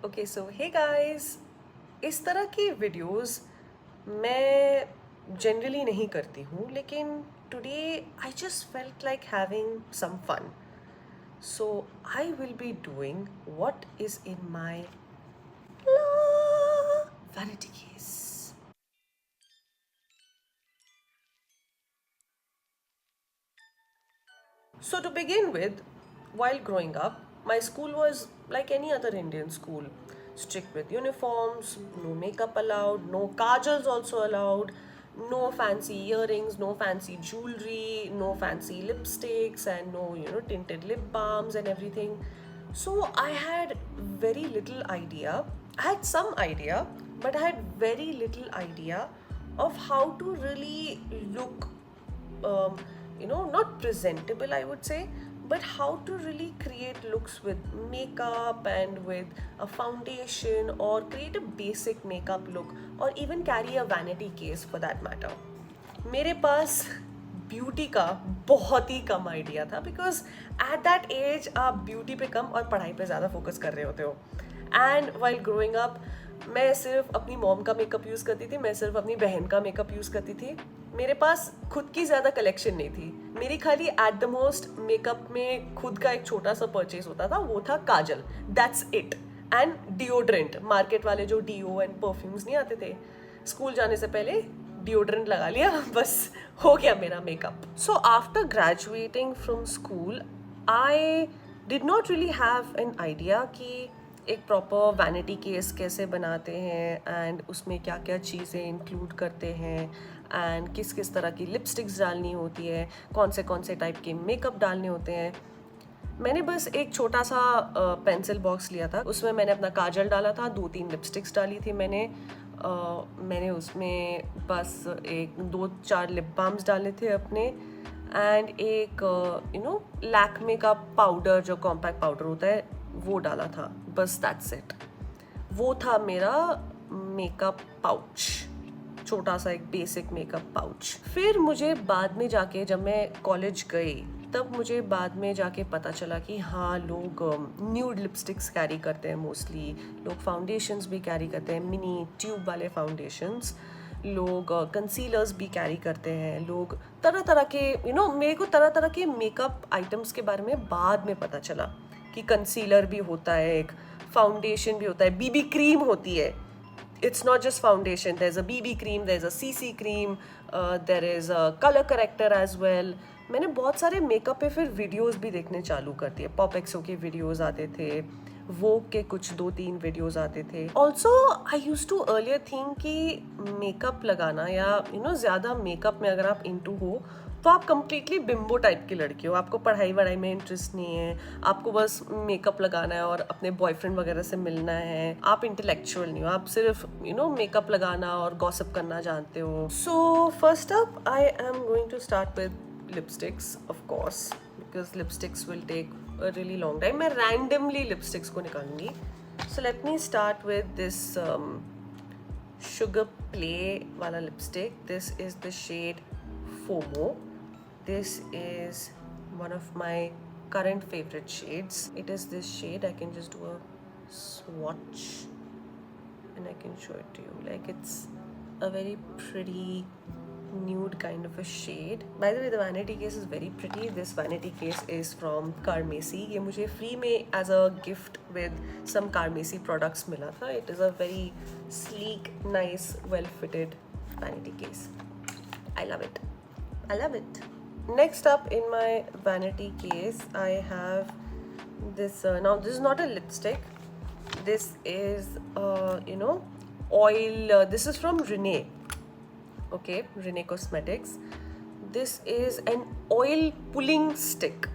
Okay so hey guys, इस तरह की वीडियोस मैं जनरली नहीं करती हूँ, लेकिन today I just felt like having some fun. So I will be doing what is in my vanity case. So, to begin with, while growing up, my school was like any other Indian school, strict with uniforms, no makeup allowed, no kajals also allowed, no fancy earrings, no fancy jewelry, no fancy lipsticks, and no, tinted lip balms and everything. So, I had very little idea. I had some idea, but I had very little idea of how to really look, um, not presentable, I would say, but how to really create looks with makeup and with a foundation, or create a basic makeup look, or even carry a vanity case for that matter. मेरे पास beauty का बहुत ही कम idea था, because at that as आप beauty पे कम और पढ़ाई पे ज़्यादा फोकस कर रहे होते हो. एंड वाइल ग्रोइंग अप, मैं सिर्फ अपनी मॉम का मेकअप यूज़ करती थी, मैं सिर्फ अपनी बहन का मेकअप यूज़ करती थी. मेरे पास खुद की ज़्यादा कलेक्शन नहीं थी. मेरी खाली एट द मोस्ट मेकअप में खुद का एक छोटा सा परचेज होता था, वो था काजल. That's it. And deodorant, market वाले जो डीओ एंड परफ्यूम्स नहीं आते थे, स्कूल जाने से पहले डिओड्रेंट लगा लिया, बस हो गया मेरा makeup. So after graduating from school, I did not really have an idea कि एक प्रॉपर वैनिटी केस कैसे बनाते हैं, एंड उसमें क्या क्या चीज़ें इंक्लूड करते हैं, एंड किस किस तरह की लिपस्टिक्स डालनी होती है, कौन से टाइप के मेकअप डालने होते हैं. मैंने बस एक छोटा सा पेंसिल बॉक्स लिया था, उसमें मैंने अपना काजल डाला था, 2-3 लिपस्टिक्स डाली थी मैंने उसमें बस एक 2-4 लिप बाम्स डाले थे अपने, एंड एक लैक्मे का पाउडर, जो कॉम्पैक्ट पाउडर होता है, वो डाला था. बस दैट्स इट. वो था मेरा मेकअप पाउच, छोटा सा एक बेसिक मेकअप पाउच. फिर मुझे बाद में जाके, जब मैं कॉलेज गई, तब मुझे बाद में जाके पता चला कि हाँ, लोग न्यूड लिपस्टिक्स कैरी करते हैं मोस्टली, लोग फाउंडेशंस भी कैरी करते हैं, मिनी ट्यूब वाले फाउंडेशंस, लोग कंसीलर्स भी कैरी करते हैं, लोग तरह तरह के मेरे को तरह तरह के मेकअप आइटम्स के बारे में बाद में पता चला कि कंसीलर भी होता है, एक फाउंडेशन भी होता है, बीबी क्रीम होती है. It's not just foundation. There's a BB cream, there's a CC cream, there is a color corrector as well. मैंने बहुत सारे मेकअप पे फिर वीडियोस भी देखने चालू कर दिए. पॉप एक्सो के वीडियोस आते थे, वोग के कुछ 2-3 वीडियोस आते थे. Also I use to earlier think कि मेकअप लगाना, या ज़्यादा मेकअप में अगर आप इंटू हो, तो आप कम्प्लीटली बिम्बो टाइप की लड़की हो, आपको पढ़ाई वढ़ाई में इंटरेस्ट नहीं है, आपको बस मेकअप लगाना है और अपने बॉयफ्रेंड वगैरह से मिलना है, आप इंटेलेक्चुअल नहीं हो, आप सिर्फ मेकअप लगाना और गॉसिप करना जानते हो. So first up I am going to start with lipsticks, of course, because lipsticks will take a really long time. मैं रैंडमली लिपस्टिक्स को निकालूंगी. So let me start with this Sugar play वाला lipstick. This is the shade FOMO. This is one of my current favorite shades. It is this shade. I can just do a swatch and I can show it to you. Like, it's a very pretty nude kind of a shade. By the way, the vanity case is very pretty. This vanity case is from Carmesi. ये मुझे free में as a gift with some Carmesi products मिला था. It is a very sleek, nice, well-fitted vanity case. I love it. I love it. Next up in my vanity case, I have this. Now, this is not a lipstick. This is, oil. This is from Renee. Okay, Renee Cosmetics. This is an oil pulling stick.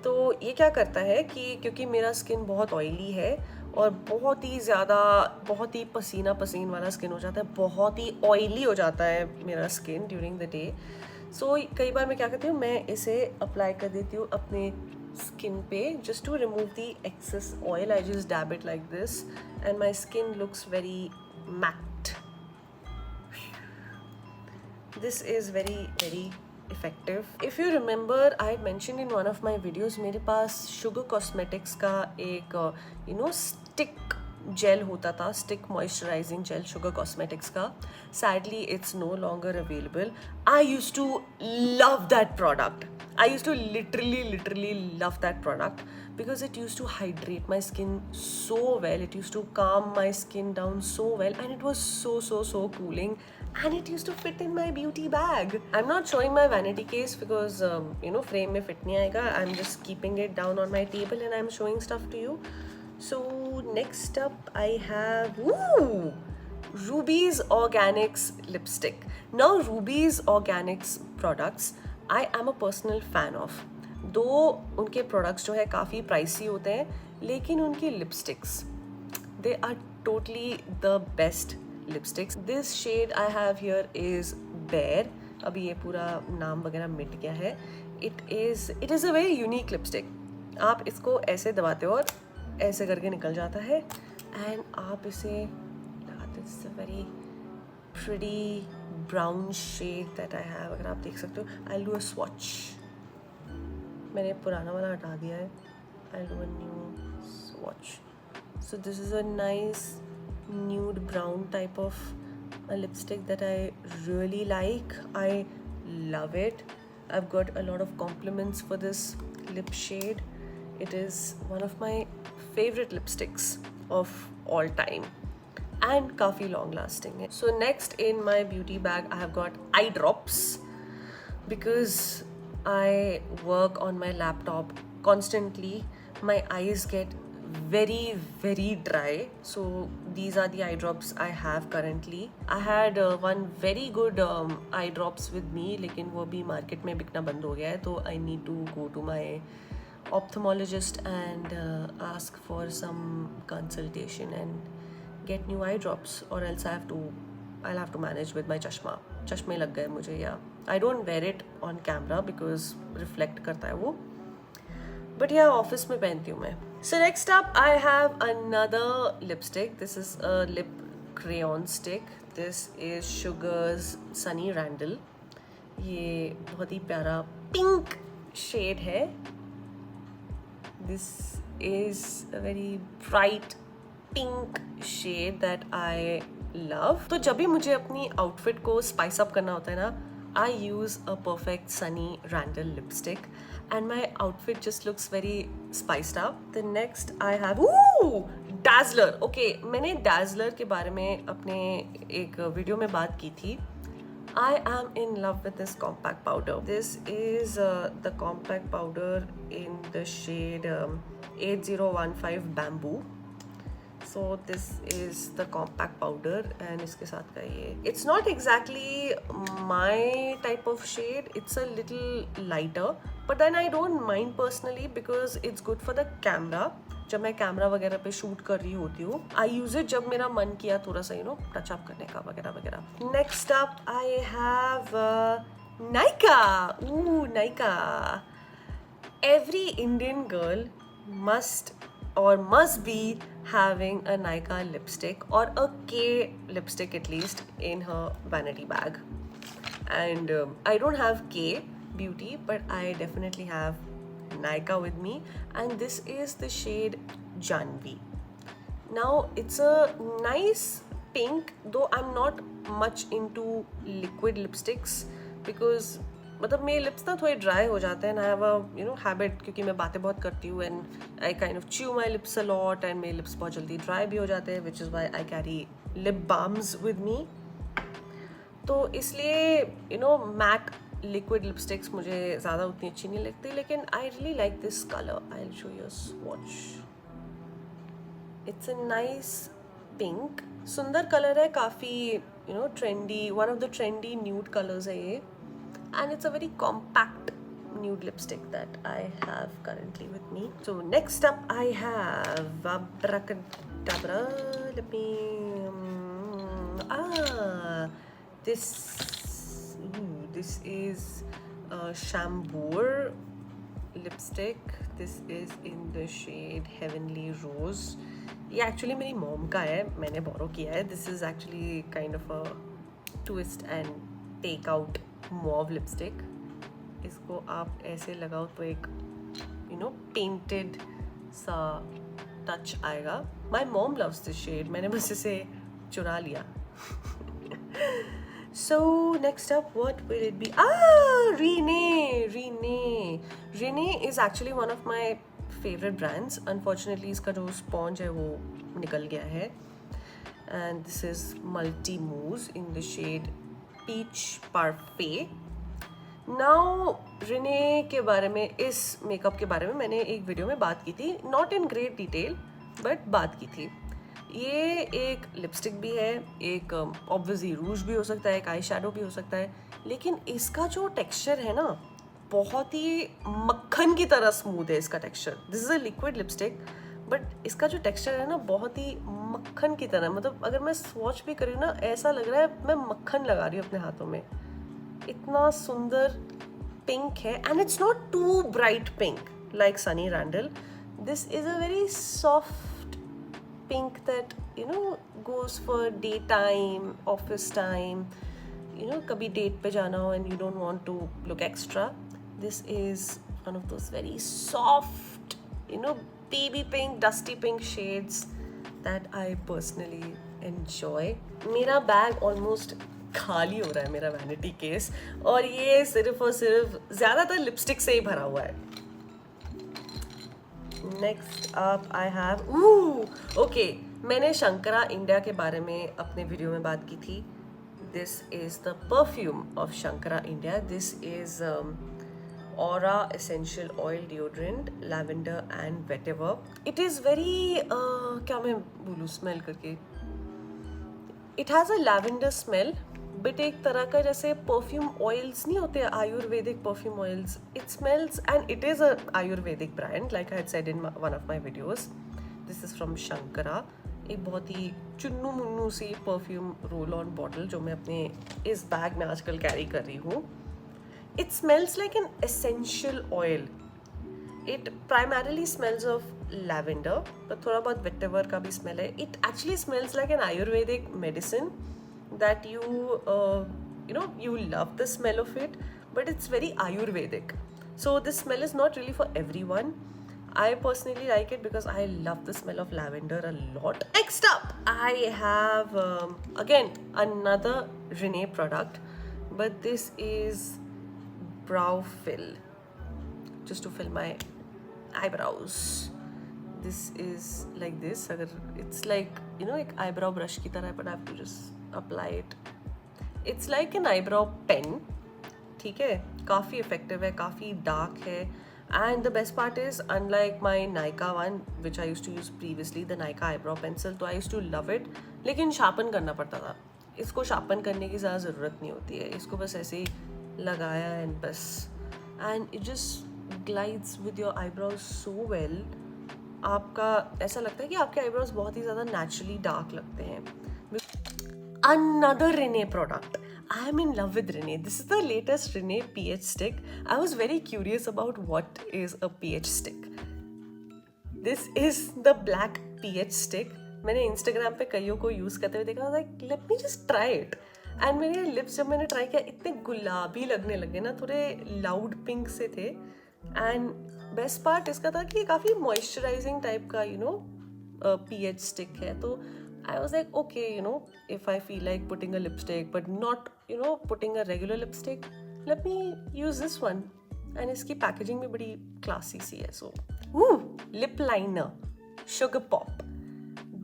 तो ये क्या करता है कि क्योंकि मेरा skin बहुत oily है और बहुत ही ज़्यादा, बहुत ही पसीना पसीन वाला स्किन हो जाता है, बहुत ही ऑयली हो जाता है मेरा स्किन ड्यूरिंग द डे. सो कई बार मैं क्या करती हूँ, मैं इसे अप्लाई कर देती हूँ अपने स्किन पे, just to remove the excess oil. I just dab it like this and my skin looks very matte. This is very very effective. If you remember, I had mentioned in one of my videos, मेरे पास sugar cosmetics का एक stick gel होता था, stick moisturising gel Sugar cosmetics का. Sadly it's no longer available. I use to love that product. I used to literally love that product because it used to hydrate my skin so well. It used to calm my skin down so well, and it was so cooling. And it used to fit in my beauty bag. I'm not showing my vanity case because frame में fit नहीं आएगा. I'm just keeping it down on my table and I'm showing stuff to you. So next up I have Ruby's Organics lipstick. Now Ruby's Organics products I am a personal fan of. दो उनके products जो है काफ़ी pricey होते हैं, लेकिन उनकी lipsticks they are totally the best lipsticks. This shade I have here is Bear. अभी ये पूरा नाम वगैरह मिट गया है. It is a very unique lipstick. आप इसको ऐसे दबाते हो और ऐसे करके निकल जाता है, and आप इसे लगाते. It's a very pretty brown shade that I have. अगर आप देख सकते हो, I'll do a swatch. मैंने पुराना वाला हटा दिया है. I'll do a new swatch. So this is a nice nude brown type of a lipstick that I really like. I love it. I've got a lot of compliments for this lip shade. It is one of my favorite lipsticks of all time. And काफ़ी long lasting है. So next in my beauty bag I have got eye drops because I work on my laptop constantly. My eyes get very dry. So these are the eye drops I have currently. I had one very good eye drops with me, लेकिन वो भी market में बिकना बंद हो गया है, तो I need to go to my ophthalmologist and ask for some consultation and get new eye drops, or else I'll have to manage with my chashma. चश्मे लग गए मुझे. या I don't wear it on camera because reflect करता है वो, but yeah, office में पहनती हूँ मैं. So next up I have another lipstick. This is a lip crayon stick. This is Sugar's Sunny Randall. ये बहुत ही प्यारा pink shade है. This is a very bright pink shade that I love. तो जब भी मुझे अपनी outfit को spice up करना होता है ना, I use a perfect Sunny Randall lipstick and my outfit just looks very spiced up. The next I have Dazzler. Okay, मैंने Dazzler के बारे में अपने एक वीडियो में बात की थी. I am in love with this compact powder. This is the compact powder in the shade 8015 Bamboo. So this is the compact powder and इसके साथ का ये. It's not exactly my type of shade. It's a little lighter, but then I don't mind personally because it's good for the camera. जब मैं camera वगैरह पे shoot कर रही होती हूँ, I use it जब मेरा मन किया थोड़ा सा टच अप करने का वगैरह वगैरह. Next up I have Nykaa. Nykaa. Every Indian girl must be having a Nykaa lipstick or a K lipstick at least in her vanity bag. And I don't have K beauty, but I definitely have Nykaa with me, and this is the shade Janvi. Now it's a nice pink, though I'm not much into liquid lipsticks because मतलब मेरे lips ना थोड़े dry हो जाते हैं. I have a habit, क्योंकि मैं बातें बहुत करती हूँ and I kind of chew my lips a lot and मेरे लिप्स बहुत जल्दी ड्राई भी हो जाते हैं, which is why I carry lip balms with me. तो इसलिए मैट लिक्विड लिपस्टिक्स मुझे ज़्यादा उतनी अच्छी नहीं लगती, लेकिन I really like this colour. I will show you a swatch. It's a nice pink, सुंदर कलर है, काफ़ी trendy, one of the trendy nude colours है ये. And it's a very compact nude lipstick that I have currently with me. So next up I have abracadabra. Let me this is Shampoo lipstick. This is in the shade Heavenly Rose. ये actually मेरी mom का है, मैंने borrow किया है. This is actually kind of a twist and take out mauve lipstick. इसको आप ऐसे लगाओ तो एक पेंटेड सा टच आएगा. My mom loves this shade, मैंने बस इसे चुरा लिया. So next up, what will it be? Rene is actually one of my favorite brands. Unfortunately, इसका जो sponge है वो निकल गया है. And this is Multi Mousse in the shade Peach Parfait. Now, Rene के बारे में, इस मेकअप के बारे में मैंने एक वीडियो में बात की थी. Not in great detail, but बात की थी. ये एक लिपस्टिक भी है, एक ऑब्वियसली रूज भी हो सकता है, एक आई शैडो भी हो सकता है, लेकिन इसका जो टेक्सचर है ना, बहुत ही मक्खन की तरह स्मूथ है इसका texture. This is a liquid lipstick, but इसका जो टेक्सचर है ना, बहुत ही मक्खन की तरह. मतलब अगर मैं स्वॉच भी करूँ ना, ऐसा लग रहा है मैं मक्खन लगा रही हूँ अपने हाथों में. इतना सुंदर पिंक है, and it's not too bright pink like Sunny Randall. This is a very soft pink that goes for daytime, office time, kabhi date pe jana ho and you don't want to look extra. This is one of those very soft, baby pink, dusty pink shades that I personally enjoy. मेरा bag almost खाली हो रहा है, मेरा vanity case, और ये सिर्फ और सिर्फ ज़्यादातर लिपस्टिक से ही भरा हुआ है. Next up I have okay, मैंने शंकरा इंडिया के बारे में अपने वीडियो में बात की थी. This is the perfume of Shankara India. This is aura essential oil deodorant, lavender and vetiver. It is very क्या मैं बोलूँ स्मेल करके, it has a lavender smell, but एक तरह का जैसे परफ्यूम ऑयल्स नहीं होते, ayurvedic perfume oils. It smells, and it is a ayurvedic brand like I had said in one of my videos. This is from Shankara. एक बहुत ही चुन्नू मुन्नू सी परफ्यूम रोल ऑन बॉटल जो मैं अपने इस बैग में आजकल कैरी कर रही हूँ. It smells like an essential oil. It primarily smells of lavender, पर थोड़ा बहुत वेटेवर का भी स्मेल है. It actually smells like an Ayurvedic medicine that you love the smell of it, but it's very Ayurvedic. So this smell is not really for everyone. I personally like it because I love the smell of lavender a lot. Next up, I have again another Rene product, but this is brow fill, just to fill my eyebrows. This is like this. अगर it's like एक eyebrow brush की तरह है, but I have to just apply it. It's like an eyebrow pen. ठीक है, काफ़ी effective है, काफ़ी dark है, and the best part is unlike my Nykaa one which I used to use previously, the Nykaa eyebrow pencil, तो I used to love it, लेकिन sharpen करना पड़ता था. इसको शार्पन करने की ज़्यादा ज़रूरत नहीं होती है, इसको बस ऐसे ही लगाया एंड बस, and it just glides with your eyebrows so well. आपका ऐसा लगता है कि आपके eyebrows बहुत ही ज़्यादा naturally dark लगते हैं. Another Rene product. I am in love with Rene. This is the latest Rene pH stick. I was very curious about what is a pH stick. This is the black pH stick. मैंने Instagram पे कईयों को use करते हुए देखा, like let me just try it. And मेरे lips जब मैंने ट्राई किया इतने गुलाबी लगने लगे ना, थोड़े लाउड पिंक से थे. And best part इसका था कि ये काफ़ी मॉइस्चराइजिंग टाइप का pH stick है. तो I was like, okay, if I feel like putting a lipstick but not, putting a regular lipstick, let me use this one. And इसकी packaging भी बड़ी classy सी है. So, lip liner, Sugar Pop.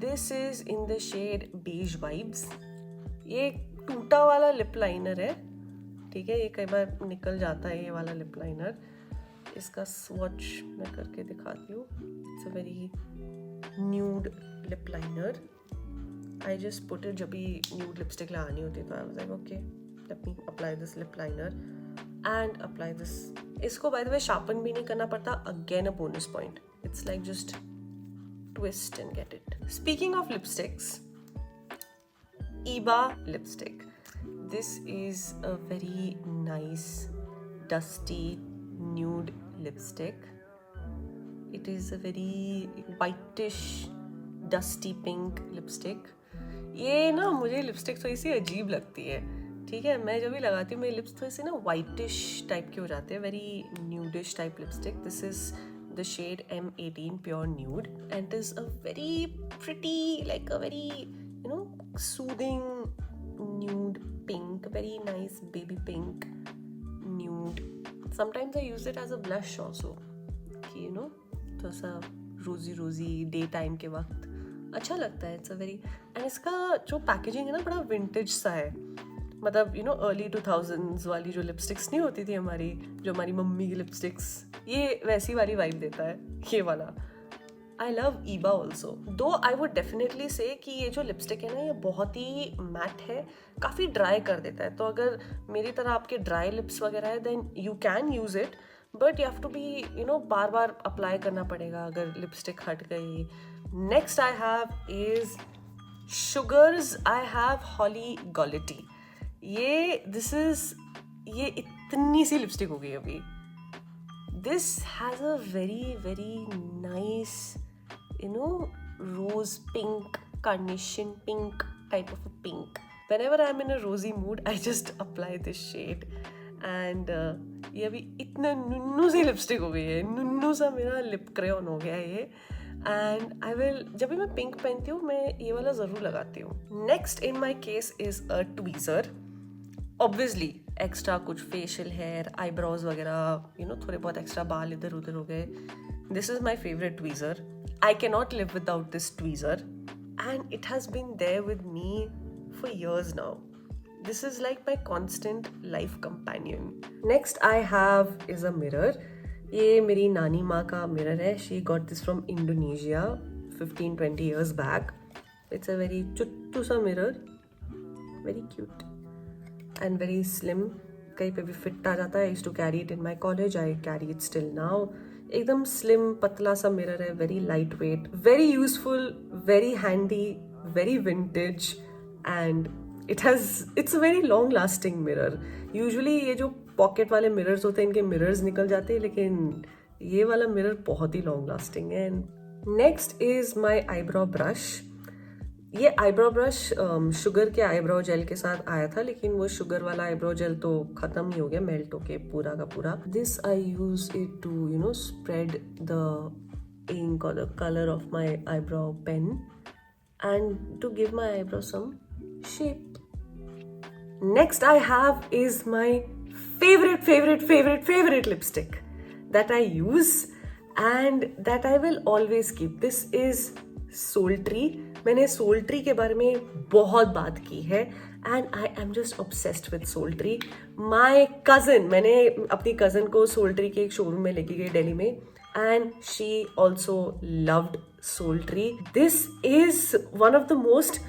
This is in the shade Beige Vibes. ये टूटा वाला lip liner है, ठीक है, ये कई बार निकल जाता है ये वाला lip liner. इसका swatch मैं करके दिखाती हूँ. It's a very nude lip liner. I just put it जब भी nude lipstick लगानी होती तो I was like, okay, let me apply this lip liner and apply this. इसको by the way sharpen भी नहीं करना पड़ता. Again a bonus point. It's like just twist and get it. Speaking of lipsticks, Eba lipstick. This is a very nice dusty nude lipstick. It is a very whitish dusty pink lipstick. ये ना मुझे lipstick थोड़ी सी अजीब लगती है, ठीक है. मैं जब भी लगाती हूँ मेरे लिप्स थोड़े से ना वाइटिश टाइप के हो जाते हैं, very nudish type lipstick. This is the shade M18 Pure Nude, and it is a very pretty, like a very, soothing nude pink, very nice baby pink nude. Sometimes I use it as a blush also, कि थोड़ा सा रोजी day time के वक्त अच्छा लगता है. It's a very, and इसका जो पैकेजिंग है ना बड़ा विंटेज सा है. मतलब अर्ली 2000s वाली जो लिपस्टिक्स नहीं होती थी हमारी, जो हमारी मम्मी की लिपस्टिक्स, ये वैसी वाली वाइब देता है ये वाला. आई लव ईबा ऑल्सो, दो आई वुड डेफिनेटली से कि ये जो लिपस्टिक है ना ये बहुत ही मैट है, काफ़ी ड्राई कर देता है. तो अगर मेरी तरह आपके ड्राई लिप्स वगैरह है then you can use it, but you have to be बार बार अप्लाई करना पड़ेगा अगर लिपस्टिक हट गई. Next I have is Sugars. I have हॉली गॉलिटी. ये इतनी सी लिपस्टिक हो गई अभी. This has a very very nice rose pink, carnation pink type of a pink. Whenever I'm in a rosy mood, I just apply this shade. And ये अभी इतना नुन्नू सी लिपस्टिक हो गई है, नुन्नू सा मेरा लिप क्रेयॉन हो गया है ये. एंड आई विल, जब भी मैं पिंक पहनती हूँ मैं ये वाला ज़रूर लगाती हूँ. Next in my case is a tweezer. Obviously extra कुछ फेशियल हेयर, आईब्रोज वगैरह, थोड़े बहुत एक्स्ट्रा बाल इधर उधर हो गए. This is my favourite tweezer. I cannot live without this tweezer, and it has been there with me for years now. This is like my constant life companion. Next I have is a mirror. ये मेरी नानी माँ का mirror है. She got this from Indonesia 15-20 years back. It's a very चुट्टू सा mirror, very cute and very slim. कहीं पे भी fit आ जाता है. I used to carry it in my college. I carry it still now. एकदम slim पतला सा mirror है, very light weight, very useful, very handy, very vintage, and it's a very long lasting mirror. Usually ये जो pocket वाले mirrors होते हैं इनके मिरर्स निकल जाते हैं, लेकिन ये वाला मिरर बहुत ही लॉन्ग लास्टिंग है. Next is my eyebrow brush. ये आईब्रो ब्रश शुगर के आईब्रो जेल के साथ आया था, लेकिन वो शुगर वाला आईब्रो जेल तो खत्म ही हो गया, मेल्ट होके पूरा का पूरा. This I use it to spread the ink और the colour of my eyebrow pen and to give my eyebrow some shape. Next I have is my favorite lipstick that I use and that I will always keep. This is Soultree. मैंने Soultree के बारे में बहुत बात की है and I am just obsessed with Soultree. My cousin, मैंने अपनी cousin को Soultree के एक शोरूम में लेके गई दिल्ली में and she also loved Soultree. This is one of the most,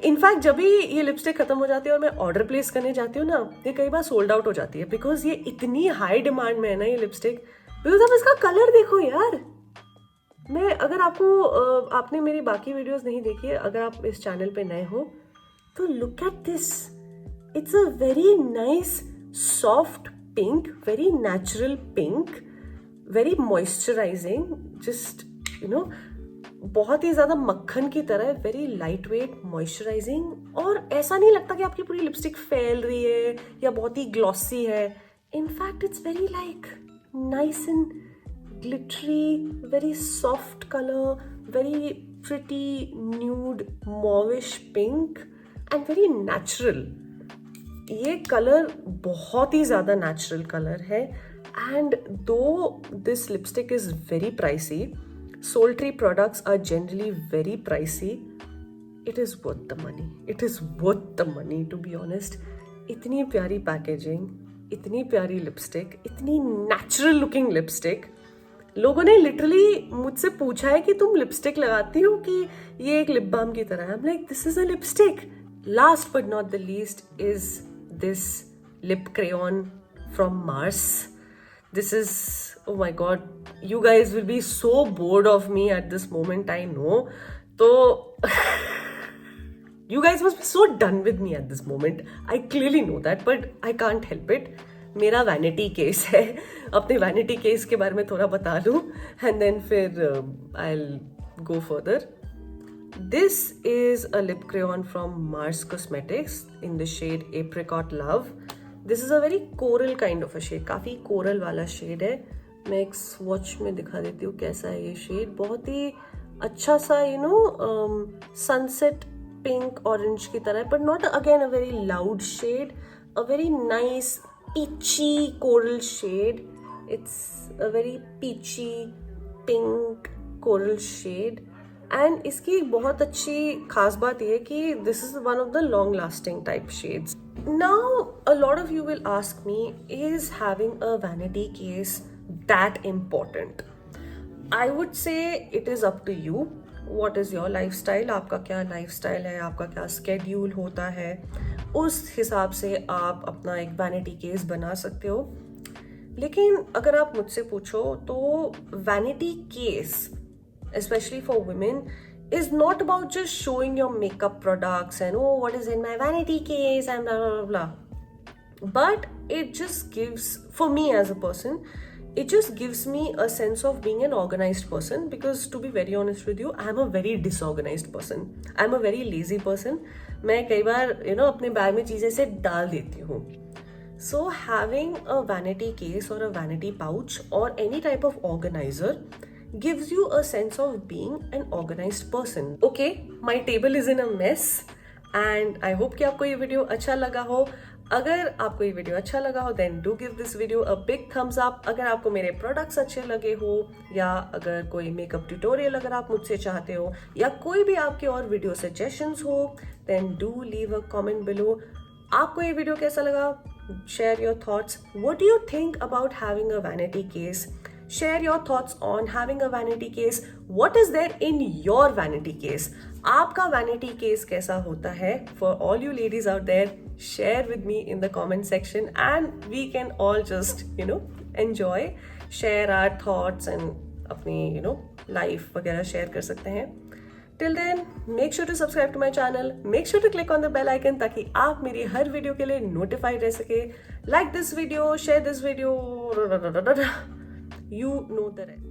in fact जब भी ये लिपस्टिक खत्म हो जाती है और मैं ऑर्डर प्लेस करने जाती हूँ ना, ये कई बार सोल्ड आउट हो जाती है बिकॉज ये इतनी हाई डिमांड में है ना ये लिपस्टिक. बिकॉज आप इसका कलर देखो यार. मैं अगर आपने मेरी बाकी वीडियोस नहीं देखी है, अगर आप इस चैनल पे नए हो तो look at this. It's a very nice soft pink, very natural pink, very moisturising, just बहुत ही ज़्यादा मक्खन की तरह, वेरी लाइट वेट, मॉइस्चराइजिंग, और ऐसा नहीं लगता कि आपकी पूरी लिपस्टिक फैल रही है या बहुत ही ग्लॉसी है. In fact it's very like nice and glittery, very soft colour, very pretty nude mauvish pink and very natural. ये कलर बहुत ही ज़्यादा नेचुरल कलर है. And though this lipstick is very pricey, Soultree products are generally very pricey. It is worth the money. It is worth the money, to be honest. इतनी प्यारी packaging, इतनी प्यारी lipstick, इतनी natural looking lipstick. लोगों ने literally मुझसे पूछा है कि तुम लिपस्टिक लगाती हो कि ये एक लिप बाम की तरह है. I'm like, this is a lipstick. Last but not the least is this lip crayon from Mars. This is, oh my god, you guys will be so bored of me at this moment, I know. So you guys must be so done with me at this moment. I clearly know that, but I can't help it. मेरा vanity case है. अपने vanity case के बारे में थोड़ा बता लूँ and then फिर I'll go further. This is a lip crayon from Mars Cosmetics in the shade Apricot Love. This is a very coral kind of a shade, काफ़ी कोरल वाला शेड है. मैं एक स्वॉच में दिखा देती हूँ कैसा है ये शेड. बहुत ही अच्छा सा सनसेट पिंक ऑरेंज की तरह, but not again a very loud shade, a very nice peachy coral shade. It's a very peachy pink coral shade. And इसकी एक बहुत अच्छी खास बात यह है कि this is one of the long lasting type shades. Now, a lot of you will ask me, is having a vanity case that important? I would say it is up to you. What is your lifestyle? आपका क्या lifestyle है, आपका क्या schedule होता है, उस हिसाब से आप अपना एक vanity case बना सकते हो. लेकिन अगर आप मुझसे पूछो तो vanity case, especially for women, is not about just showing your makeup products and oh what is in my vanity case and blah blah blah. But it just gives, for me as a person, it just gives me a sense of being an organized person, because to be very honest with you, I am a very disorganized person. I am a very lazy person. मैं कई बार अपने bag में चीजें से डाल देती हूँ. So having a vanity case or a vanity pouch or any type of organizer gives you a sense of being an organized person. Okay, my table is in a mess and I hope कि आपको ये video अच्छा लगा हो. अगर आपको ये video अच्छा लगा हो then do give this video a big thumbs up. अगर आपको मेरे प्रोडक्ट्स अच्छे लगे हो, या अगर कोई मेकअप ट्यूटोरियल अगर आप मुझसे चाहते हो, या कोई भी आपके और वीडियो सजेशंस हो, then do leave a comment below. आपको ये वीडियो कैसा लगा? Share your thoughts. What do you think about having a vanity case? Share your thoughts on having a vanity case. What is there in your vanity case? आपका vanity case कैसा होता है? For all you ladies out there, share with me in the comment section and we can all just, enjoy, share our thoughts and अपनी, life वगैरह share कर सकते हैं. Till then, make sure to subscribe to my channel. Make sure to click on the bell icon ताकि आप मेरी हर video के लिए notified रह सके. Like this video, share this video. You know the rest.